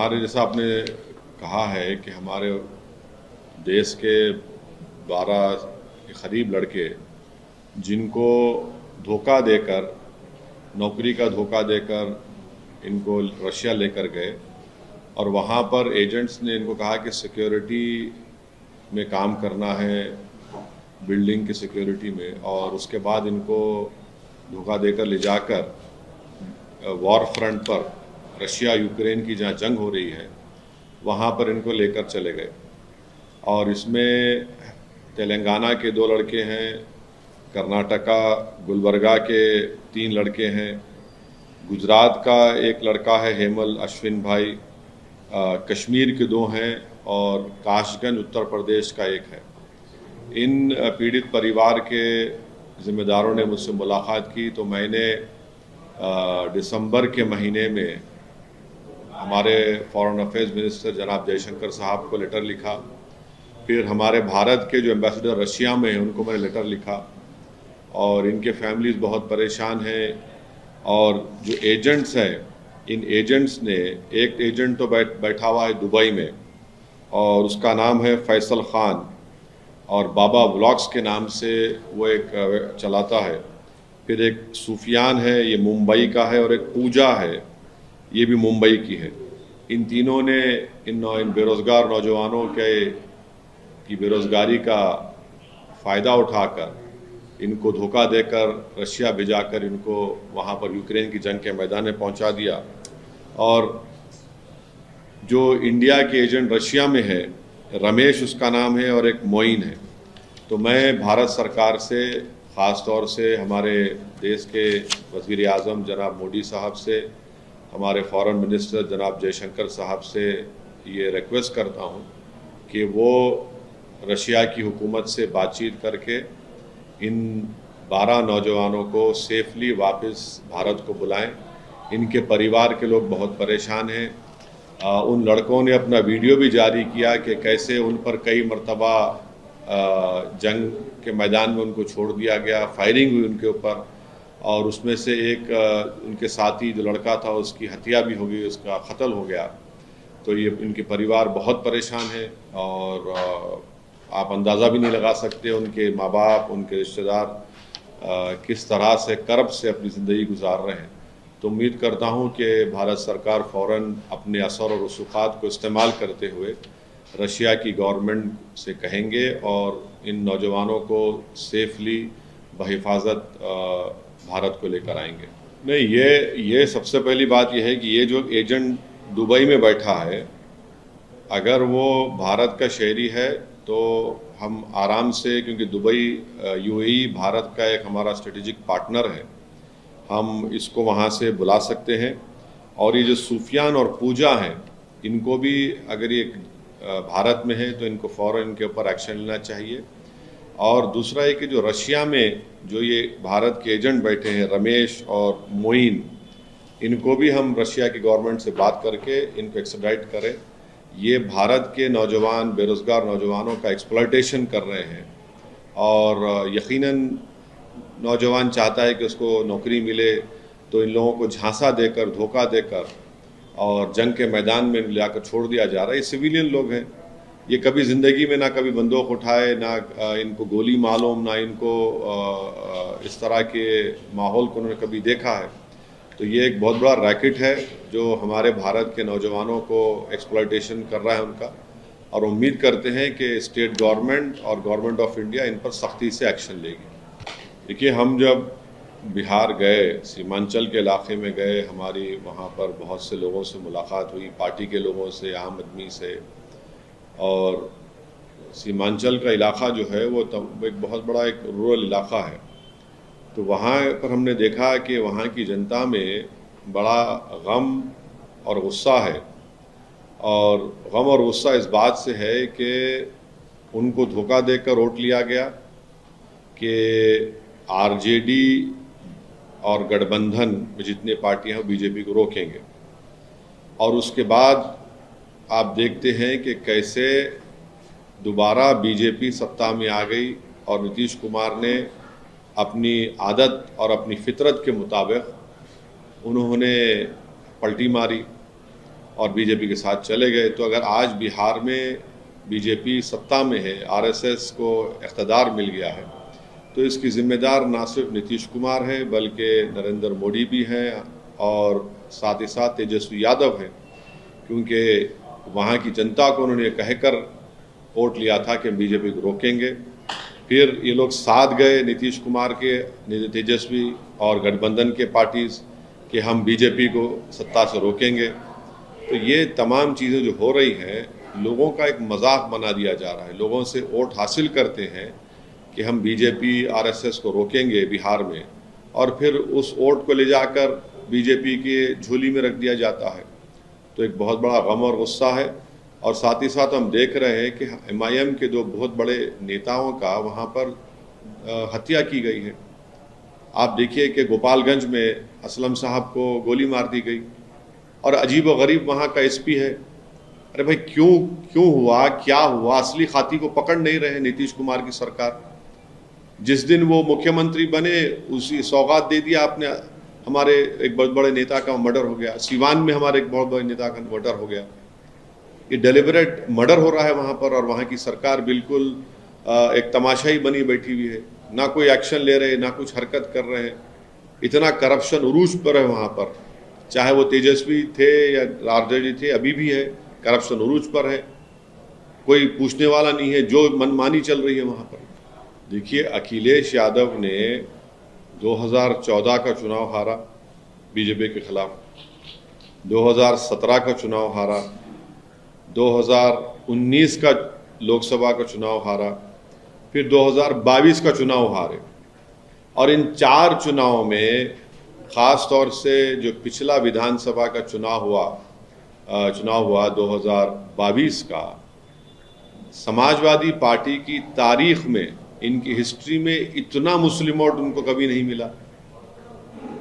हमारे जैसा आपने कहा है कि हमारे देश के 12 के करीब लड़के जिनको धोखा देकर, नौकरी का धोखा देकर इनको रशिया लेकर गए और वहाँ पर एजेंट्स ने इनको कहा कि सिक्योरिटी में काम करना है, बिल्डिंग की सिक्योरिटी में, और उसके बाद इनको धोखा देकर ले जाकर वॉर फ्रंट पर, रशिया यूक्रेन की जहाँ जंग हो रही है वहाँ पर इनको लेकर चले गए। और इसमें तेलंगाना के 2 लड़के हैं, कर्नाटका गुलबर्गा के 3 लड़के हैं, गुजरात का एक लड़का है हेमल अश्विन भाई, कश्मीर के 2 हैं और काशगंज उत्तर प्रदेश का एक है। इन पीड़ित परिवार के ज़िम्मेदारों ने मुझसे मुलाकात की तो मैंने दिसंबर के महीने में हमारे फॉरेन अफेयर्स मिनिस्टर जनाब जयशंकर साहब को लेटर लिखा। फिर हमारे भारत के जो एम्बेसडर रशिया में हैं उनको मैंने लेटर लिखा और इनके फैमिलीज़ बहुत परेशान हैं। और जो एजेंट्स हैं, इन एजेंट्स ने, एक एजेंट तो बैठा हुआ है दुबई में और उसका नाम है फैसल ख़ान और बाबा व्लॉग्स के नाम से वो एक चलाता है। फिर एक सूफियान है, ये मुंबई का है, और एक पूजा है, ये भी मुंबई की है। इन तीनों ने इन बेरोज़गार नौजवानों की बेरोज़गारी का फ़ायदा उठाकर इनको धोखा देकर रशिया भिजाकर इनको वहाँ पर यूक्रेन की जंग के मैदान में पहुँचा दिया। और जो इंडिया के एजेंट रशिया में है, रमेश उसका नाम है और एक मोइन है। तो मैं भारत सरकार से, ख़ास तौर से हमारे देश के वज़ीर आज़म जनाब मोदी साहब से, हमारे फॉरेन मिनिस्टर जनाब जयशंकर साहब से ये रिक्वेस्ट करता हूँ कि वो रशिया की हुकूमत से बातचीत करके इन 12 नौजवानों को सेफली वापस भारत को बुलाएं। इनके परिवार के लोग बहुत परेशान हैं। उन लड़कों ने अपना वीडियो भी जारी किया कि कैसे उन पर कई मरतबा जंग के मैदान में उनको छोड़ दिया गया, फायरिंग हुई उनके ऊपर, और उसमें से एक उनके साथी जो लड़का था उसकी हत्या भी हो गई, उसका कत्ल हो गया। तो ये इनके परिवार बहुत परेशान है और आप अंदाज़ा भी नहीं लगा सकते उनके माँ बाप, उनके रिश्तेदार किस तरह से कर्ब से अपनी ज़िंदगी गुजार रहे हैं। तो उम्मीद करता हूँ कि भारत सरकार फ़ौरन अपने असर और रसूख़ात को इस्तेमाल करते हुए रशिया की गवर्नमेंट से कहेंगे और इन नौजवानों को सेफली बहिफाजत भारत को लेकर आएंगे। नहीं, ये सबसे पहली बात यह है कि ये जो एजेंट दुबई में बैठा है, अगर वो भारत का शहरी है तो हम आराम से, क्योंकि दुबई यूएई भारत का एक हमारा स्ट्रेटेजिक पार्टनर है, हम इसको वहाँ से बुला सकते हैं। और ये जो सूफियान और पूजा हैं, इनको भी अगर ये भारत में है तो इनको फ़ौरन इनके ऊपर एक्शन लेना चाहिए। और दूसरा है कि जो रशिया में जो ये भारत के एजेंट बैठे हैं रमेश और मोइन, इनको भी हम रशिया की गवर्नमेंट से बात करके इनको एक्सट्राडिट करें। ये भारत के नौजवान, बेरोज़गार नौजवानों का एक्सप्लॉयटेशन कर रहे हैं और यकीनन नौजवान चाहता है कि उसको नौकरी मिले, तो इन लोगों को झांसा देकर, धोखा देकर और जंग के मैदान में लाकर छोड़ दिया जा रहा है। ये सिविलियन लोग हैं, ये कभी ज़िंदगी में ना कभी बंदूक उठाए, ना इनको गोली मालूम, ना इनको इस तरह के माहौल को उन्होंने कभी देखा है। तो ये एक बहुत बड़ा रैकेट है जो हमारे भारत के नौजवानों को एक्सप्लॉयटेशन कर रहा है उनका, और उम्मीद करते हैं कि स्टेट गवर्नमेंट और गवर्नमेंट ऑफ इंडिया इन पर सख्ती से एक्शन लेगी। देखिए, हम जब बिहार गए, सीमांचल के इलाके में गए, हमारी वहाँ पर बहुत से लोगों से मुलाकात हुई, पार्टी के लोगों से, आम आदमी से। और सीमांचल का इलाका जो है वो एक बहुत बड़ा एक रूरल इलाका है। तो वहाँ पर हमने देखा कि वहाँ की जनता में बड़ा गम और गुस्सा है, और गम और गुस्सा इस बात से है कि उनको धोखा देकर वोट लिया गया कि आरजेडी और गठबंधन में जितने पार्टियां हैं वो बीजेपी को रोकेंगे। और उसके बाद आप देखते हैं कि कैसे दोबारा बीजेपी सत्ता में आ गई और नीतीश कुमार ने अपनी आदत और अपनी फितरत के मुताबिक उन्होंने पलटी मारी और बीजेपी के साथ चले गए। तो अगर आज बिहार में बीजेपी सत्ता में है, आरएसएस को इक़्तिदार मिल गया है, तो इसकी ज़िम्मेदार ना सिर्फ नीतीश कुमार है बल्कि नरेंद्र मोदी भी हैं और साथ ही साथ तेजस्वी यादव हैं, क्योंकि वहाँ की जनता को उन्होंने कहकर वोट लिया था कि हम बीजेपी को रोकेंगे। फिर ये लोग साथ गए नीतीश कुमार के, तेजस्वी और गठबंधन के पार्टीज़ कि हम बीजेपी को सत्ता से रोकेंगे। तो ये तमाम चीज़ें जो हो रही हैं, लोगों का एक मजाक बना दिया जा रहा है। लोगों से वोट हासिल करते हैं कि हम बीजेपी आरएसएस को रोकेंगे बिहार में, और फिर उस वोट को ले जाकर बीजेपी के झोली में रख दिया जाता है। तो एक बहुत बड़ा गम और गुस्सा है। और साथ ही साथ हम देख रहे हैं कि एमआईएम के दो बहुत बड़े नेताओं का वहाँ पर हत्या की गई है। आप देखिए कि गोपालगंज में असलम साहब को गोली मार दी गई, और अजीब व गरीब वहाँ का एसपी है। अरे भाई, क्यों हुआ, क्या हुआ? असली खाती को पकड़ नहीं रहे नीतीश कुमार की सरकार। जिस दिन वो मुख्यमंत्री बने उसी सौगात दे दिया आपने, हमारे एक बहुत बड़े नेता का मर्डर हो गया। सीवान में हमारे एक बहुत बड़े नेता का मर्डर हो गया। ये डेलिबरेट मर्डर हो रहा है वहाँ पर, और वहाँ की सरकार बिल्कुल एक तमाशाई बनी बैठी हुई है। ना कोई एक्शन ले रहे, ना कुछ हरकत कर रहे हैं। इतना करप्शन उरूज पर है वहाँ पर, चाहे वो तेजस्वी थे या आरजेडी थे, अभी भी है, करप्शन उरूज पर है। कोई पूछने वाला नहीं है, जो मनमानी चल रही है वहाँ पर। देखिए, अखिलेश यादव ने 2014 का चुनाव हारा बीजेपी के खिलाफ, 2017 का चुनाव हारा, 2019 का लोकसभा का चुनाव हारा, फिर 2022 का चुनाव हारे। और इन 4 चुनाव में ख़ास तौर से जो पिछला विधानसभा का चुनाव हुआ 2022 का, समाजवादी पार्टी की तारीख में, इनकी हिस्ट्री में इतना मुस्लिम वोट उनको कभी नहीं मिला,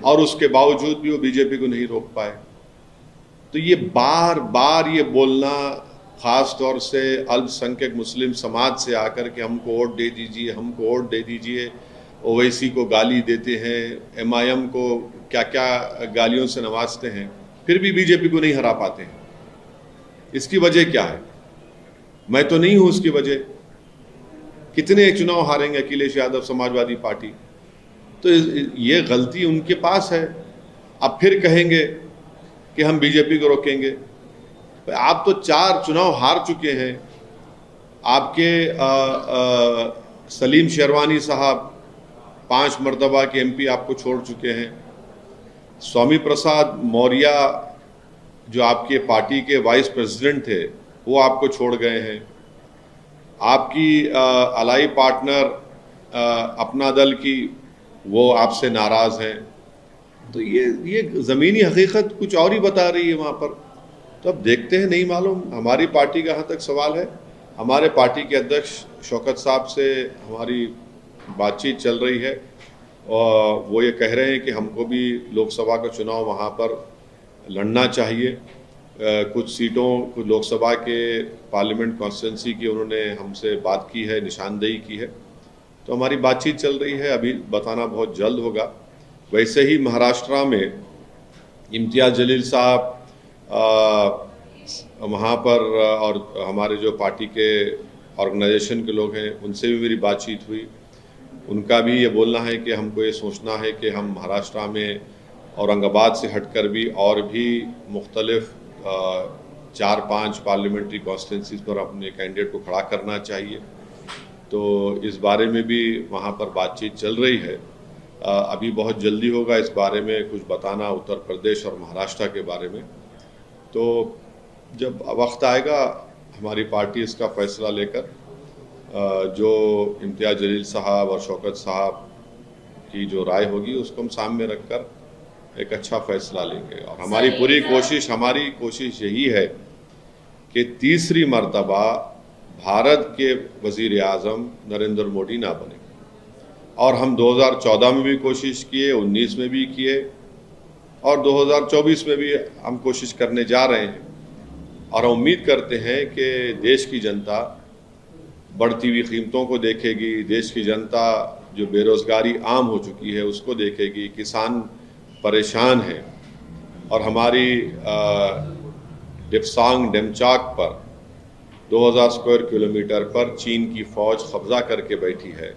और उसके बावजूद भी वो बीजेपी को नहीं रोक पाए। तो ये बार बार ये बोलना, ख़ास तौर से अल्पसंख्यक मुस्लिम समाज से आकर के हमको वोट दे दीजिए, हमको वोट दे दीजिए, ओवैसी को गाली देते हैं, एमआईएम को क्या क्या गालियों से नवाजते हैं, फिर भी बीजेपी को नहीं हरा पाते हैं। इसकी वजह क्या है? मैं तो नहीं हूँ उसकी वजह। कितने चुनाव हारेंगे अखिलेश यादव, समाजवादी पार्टी? तो ये गलती उनके पास है। अब फिर कहेंगे कि हम बीजेपी को रोकेंगे। आप तो 4 चुनाव हार चुके हैं। आपके सलीम शेरवानी साहब 5 मरतबा के एमपी आपको छोड़ चुके हैं। स्वामी प्रसाद मौर्य जो आपके पार्टी के वाइस प्रेसिडेंट थे, वो आपको छोड़ गए हैं। आपकी अलाई पार्टनर अपना दल की, वो आपसे नाराज़ हैं। तो ये ज़मीनी हकीकत कुछ और ही बता रही है वहाँ पर। तो अब देखते हैं, नहीं मालूम। हमारी पार्टी का यहाँ तक सवाल है। हमारे पार्टी के अध्यक्ष शौकत साहब से हमारी बातचीत चल रही है, और वो ये कह रहे हैं कि हमको भी लोकसभा का चुनाव वहाँ पर लड़ना चाहिए। कुछ सीटों, कुछ लोकसभा के पार्लियामेंट कॉन्स्टिट्यूंसी की उन्होंने हमसे बात की है, निशानदेही की है। तो हमारी बातचीत चल रही है, अभी बताना बहुत जल्द होगा। वैसे ही महाराष्ट्र में इम्तियाज़ जलील साहब वहाँ पर, और हमारे जो पार्टी के ऑर्गेनाइजेशन के लोग हैं, उनसे भी मेरी बातचीत हुई। उनका भी ये बोलना है कि हमको ये सोचना है कि हम महाराष्ट्र में औरंगाबाद से हटकर भी और भी मुख्तलिफ 4-5 पार्लियामेंट्री कॉन्स्टिट्यूंसीज पर अपने कैंडिडेट को खड़ा करना चाहिए। तो इस बारे में भी वहाँ पर बातचीत चल रही है। अभी बहुत जल्दी होगा इस बारे में कुछ बताना, उत्तर प्रदेश और महाराष्ट्र के बारे में। तो जब वक्त आएगा, हमारी पार्टी इसका फ़ैसला लेकर, जो इम्तियाज़ जलील साहब और शौकत साहब की जो राय होगी उसको हम सामने रखकर एक अच्छा फ़ैसला लेंगे। और हमारी पूरी कोशिश यही है कि तीसरी मर्तबा भारत के वज़ीर आज़म नरेंद्र मोदी ना बने। और हम 2014 में भी कोशिश किए, 19 में भी किए, और 2024 में भी हम कोशिश करने जा रहे हैं। और हम उम्मीद करते हैं कि देश की जनता बढ़ती हुई कीमतों को देखेगी, देश की जनता जो बेरोज़गारी आम हो चुकी है उसको देखेगी, किसान परेशान है, और हमारी डेप्सांग डेमचाक पर 2000 स्क्वायर किलोमीटर पर चीन की फौज कब्जा करके बैठी है।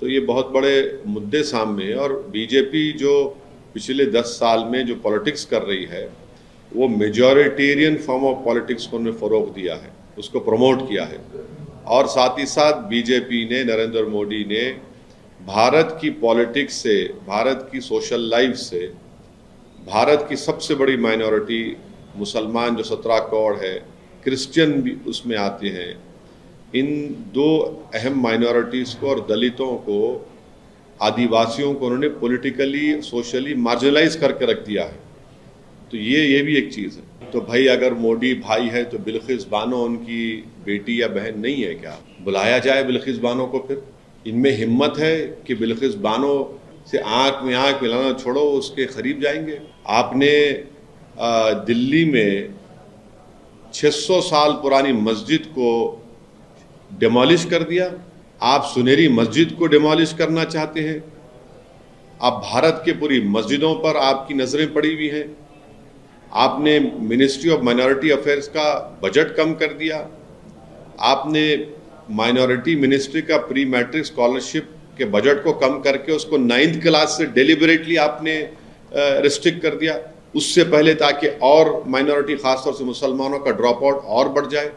तो ये बहुत बड़े मुद्दे सामने हैं और बीजेपी जो पिछले 10 साल में जो पॉलिटिक्स कर रही है वो मेजॉरिटेरियन फॉर्म ऑफ पॉलिटिक्स को उन्होंने फ़रोग़ दिया है, उसको प्रमोट किया है। और साथ ही साथ बीजेपी ने, नरेंद्र मोदी ने भारत की पॉलिटिक्स से, भारत की सोशल लाइफ से, भारत की सबसे बड़ी माइनॉरिटी मुसलमान जो 17 करोड़ है, क्रिश्चियन भी उसमें आते हैं, इन दो अहम माइनॉरिटीज़ को और दलितों को, आदिवासियों को उन्होंने पॉलिटिकली, सोशली मार्जिनलाइज करके रख दिया है। तो ये भी एक चीज़ है। तो भाई अगर मोदी भाई है तो बिल्किस बानो उनकी बेटी या बहन नहीं है क्या? बुलाया जाए बिल्किस बानो को। फिर इनमें हिम्मत है कि बिल्किस बानो से आंख में आंख मिलाना छोड़ो, उसके करीब जाएंगे। आपने दिल्ली में 600 साल पुरानी मस्जिद को डिमोलिश कर दिया। आप सुनहरी मस्जिद को डिमोलिश करना चाहते हैं। आप भारत के पूरी मस्जिदों पर आपकी नज़रें पड़ी हुई हैं। आपने मिनिस्ट्री ऑफ माइनॉरिटी अफेयर्स का बजट कम कर दिया। आपने माइनॉरिटी मिनिस्ट्री का प्री मैट्रिक स्कॉलरशिप के बजट को कम करके उसको 9th क्लास से डेलिबरेटली आपने रिस्ट्रिक्ट कर दिया, उससे पहले ताकि और माइनॉरिटी ख़ासतौर से मुसलमानों का ड्रॉप आउट और बढ़ जाए।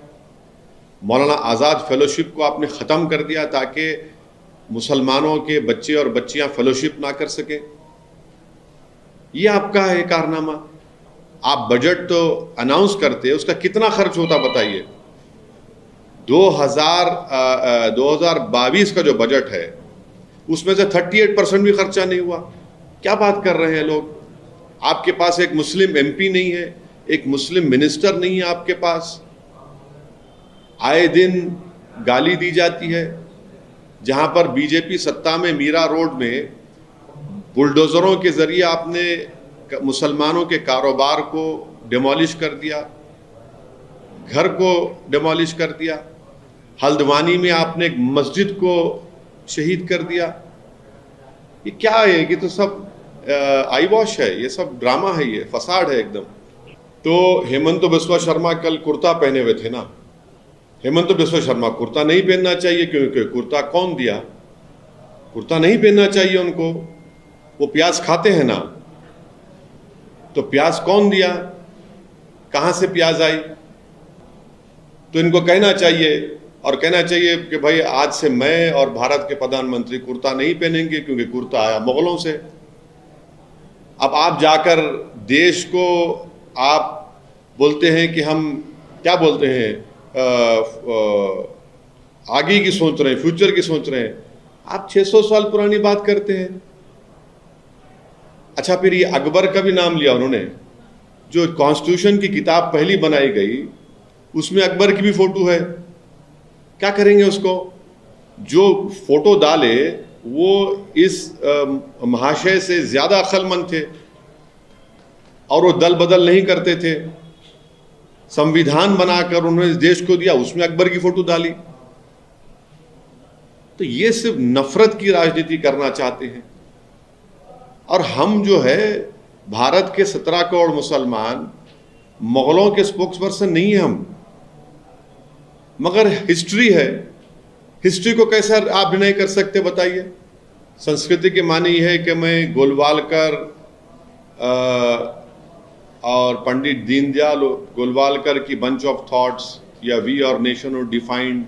मौलाना आज़ाद फेलोशिप को आपने ख़त्म कर दिया ताकि मुसलमानों के बच्चे और बच्चियां फेलोशिप ना कर सकें। ये आपका है कारनामा। आप बजट तो अनाउंस करते हैं, उसका कितना खर्च होता बताइए। 2022 का जो बजट है उसमें से 38% भी खर्चा नहीं हुआ। क्या बात कर रहे हैं लोग? आपके पास एक मुस्लिम MP नहीं है, एक मुस्लिम मिनिस्टर नहीं है आपके पास। आए दिन गाली दी जाती है। जहां पर बीजेपी सत्ता में मीरा रोड में बुलडोजरों के जरिए आपने मुसलमानों के कारोबार को डिमोलिश कर दिया, घर को डिमोलिश कर दिया। हल्द्वानी में आपने एक मस्जिद को शहीद कर दिया। ये क्या है? ये तो सब आई वॉश है, ये सब ड्रामा है, ये फसाड है एकदम। तो हेमंत बिस्वा शर्मा कल कुर्ता पहने हुए थे ना। हेमंत बिस्वा शर्मा कुर्ता नहीं पहनना चाहिए, क्योंकि कुर्ता कौन दिया? कुर्ता नहीं पहनना चाहिए उनको। वो प्याज खाते हैं ना, तो प्याज कौन दिया? कहां से प्याज आई? तो इनको कहना चाहिए और कहना चाहिए कि भाई आज से मैं और भारत के प्रधानमंत्री कुर्ता नहीं पहनेंगे, क्योंकि कुर्ता आया मुगलों से। अब आप जाकर देश को आप बोलते हैं कि हम क्या बोलते हैं, आगे की सोच रहे हैं, फ्यूचर की सोच रहे हैं। आप 600 साल पुरानी बात करते हैं। अच्छा, फिर ये अकबर का भी नाम लिया उन्होंने। जो कॉन्स्टिट्यूशन की किताब पहली बनाई गई उसमें अकबर की भी फोटो है। क्या करेंगे उसको? जो फोटो डाले वो इस महाशय से ज्यादा अक्लमंद थे और वो दल बदल नहीं करते थे। संविधान बनाकर उन्होंने देश को दिया, उसमें अकबर की फोटो डाली। तो ये सिर्फ नफरत की राजनीति करना चाहते हैं। और हम जो है भारत के 17 करोड़ मुसलमान मुगलों के स्पोक्स पर्सन नहीं है हम, मगर हिस्ट्री है। हिस्ट्री को कैसे आप डिनाई कर सकते बताइए? संस्कृति के माने ये है कि मैं गोलवालकर और पंडित दीनदयाल गोलवालकर की बंच ऑफ थॉट्स, या वी और नेशन और डिफाइंड,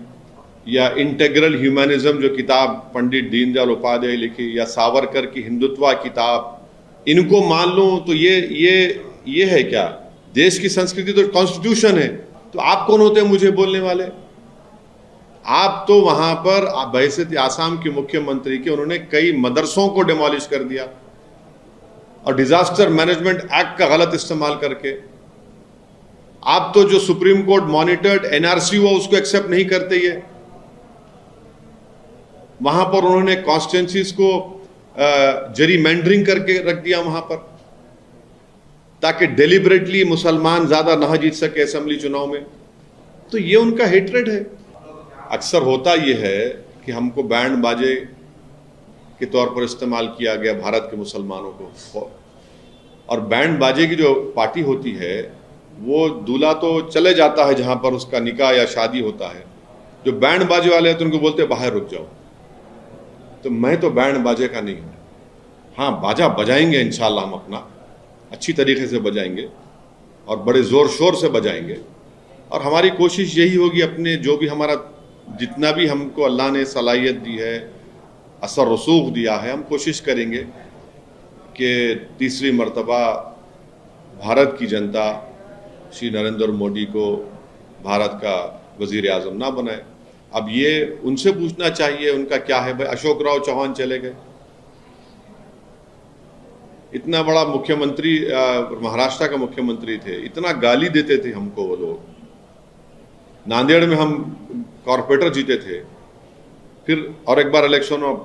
या इंटेग्रल ह्यूमनिज्म जो किताब पंडित दीनदयाल उपाध्याय लिखी, या सावरकर की हिंदुत्व किताब, इनको मान लो तो ये है क्या? देश की संस्कृति तो कॉन्स्टिट्यूशन है। तो आप कौन होते हैं मुझे बोलने वाले? आप तो वहां पर बहैसियत आसाम के मुख्यमंत्री के उन्होंने कई मदरसों को डिमोलिश कर दिया और डिजास्टर मैनेजमेंट एक्ट का गलत इस्तेमाल करके। आप तो जो सुप्रीम कोर्ट मॉनिटर्ड NRC हुआ उसको एक्सेप्ट नहीं करते। ये वहां पर उन्होंने कॉन्स्टिट्यूंसीज को जरीमेंडरिंग करके रख दिया वहां पर, ताकि डेलिबरेटली मुसलमान ज्यादा ना जीत सके असेंबली चुनाव में। तो ये उनका हेट्रेड है। अक्सर होता ये है कि हमको बैंड बाजे के तौर पर इस्तेमाल किया गया भारत के मुसलमानों को, और बैंड बाजे की जो पार्टी होती है वो दूल्हा तो चले जाता है जहाँ पर उसका निकाह या शादी होता है, जो बैंड बाजे वाले हैं तो उनको बोलते हैं बाहर रुक जाओ। तो मैं तो बैंड बाजे का नहीं हूँ। हाँ, बाजा बजाएंगे इंशाल्लाह, हम अपना अच्छी तरीके से बजाएंगे और बड़े ज़ोर शोर से बजाएंगे। और हमारी कोशिश यही होगी, अपने जो भी हमारा जितना भी हमको अल्लाह ने सलाहियत दी है, असर रसूख दिया है, हम कोशिश करेंगे कि तीसरी मर्तबा भारत की जनता श्री नरेंद्र मोदी को भारत का वज़ीर आज़म ना बनाए। अब ये उनसे पूछना चाहिए उनका क्या है। भाई अशोक राव चौहान चले गए, इतना बड़ा मुख्यमंत्री, महाराष्ट्र का मुख्यमंत्री थे, इतना गाली देते थे हमको वो लोग। नांदेड़ में हम कॉरपोरेटर जीते थे, फिर और एक बार इलेक्शन में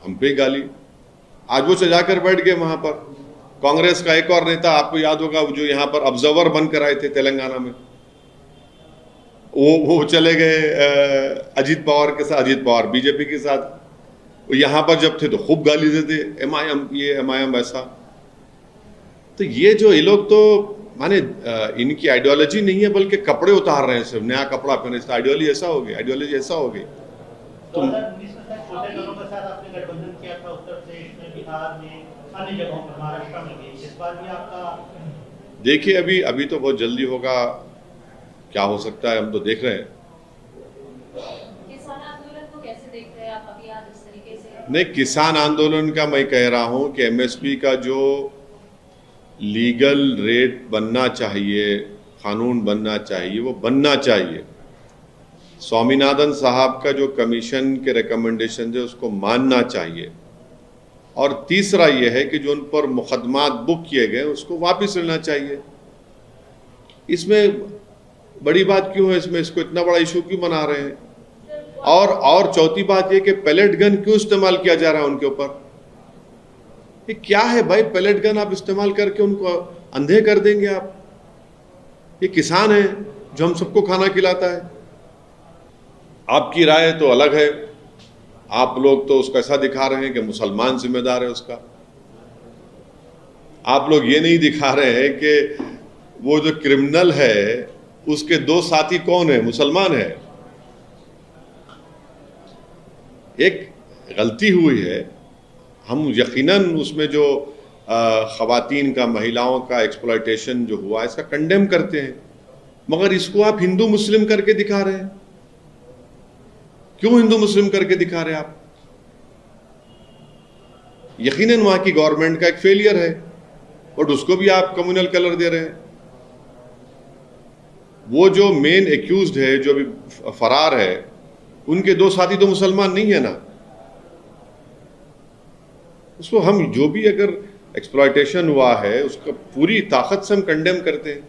हम पे गाली। आज वो जाकर बैठ गए वहां पर। कांग्रेस का एक और नेता, आपको याद होगा, जो यहाँ पर ऑब्जर्वर बनकर आए थे तेलंगाना में, वो चले गए अजीत पवार के साथ, अजीत पवार बीजेपी के साथ। वो यहाँ पर जब थे तो खूब गाली देते, एमआईएम ये एमआईएम ऐसा। तो ये जो ये लोग तो माने इनकी आइडियोलॉजी नहीं है, बल्कि कपड़े उतार रहे हैं, सिर्फ नया कपड़ा पहने, आइडियोलॉजी ऐसा हो गई, आइडियोलॉजी ऐसा हो गई। तो 2019 में छोटे दलों के साथ आपने गठबंधन किया था, उत्तर प्रदेश में, बिहार में, अन्य जगहों पर, महाराष्ट्र में भी। इस बार भी आपका देखिए, अभी तो बहुत जल्दी होगा, क्या हो सकता है हम तो देख रहे हैं। किसान आंदोलन को कैसे देखते हैं आप अभी आज इस तरीके से? नहीं, किसान आंदोलन का मैं कह रहा हूं कि एमएसपी का जो लीगल रेट बनना चाहिए, कानून बनना चाहिए, वो बनना चाहिए। स्वामीनाथन साहब का जो कमीशन के रिकमेंडेशन है उसको मानना चाहिए। और तीसरा ये है कि जो उन पर मुकदमात बुक किए गए उसको वापस लेना चाहिए। इसमें बड़ी बात क्यों है, इसमें इसको इतना बड़ा इशू क्यों बना रहे हैं? और चौथी बात ये कि पैलेट गन क्यों इस्तेमाल किया जा रहा है उनके ऊपर? ये क्या है भाई, पैलेट गन आप इस्तेमाल करके उनको अंधे कर देंगे आप? ये किसान है जो हम सबको खाना खिलाता है। आपकी राय तो अलग है, आप लोग तो उसको ऐसा दिखा रहे हैं कि मुसलमान जिम्मेदार है उसका। आप लोग ये नहीं दिखा रहे हैं कि वो जो क्रिमिनल है उसके दो साथी कौन है, मुसलमान है। एक गलती हुई है, हम यकीनन उसमें जो ख़वातीन का, महिलाओं का एक्सप्लॉयटेशन जो हुआ इसका कंडेम करते हैं, मगर इसको आप हिंदू मुस्लिम करके दिखा रहे हैं। क्यों हिंदू मुस्लिम करके दिखा रहे हैं आप? यकीनन वहां की गवर्नमेंट का एक फेलियर है, बट उसको भी आप कम्युनल कलर दे रहे हैं। वो जो मेन एक्यूज्ड है, जो भी फरार है, उनके दो साथी तो मुसलमान नहीं है ना। उसको हम जो भी अगर एक्सप्लॉयटेशन हुआ है उसका पूरी ताकत से हम कंडेम करते हैं।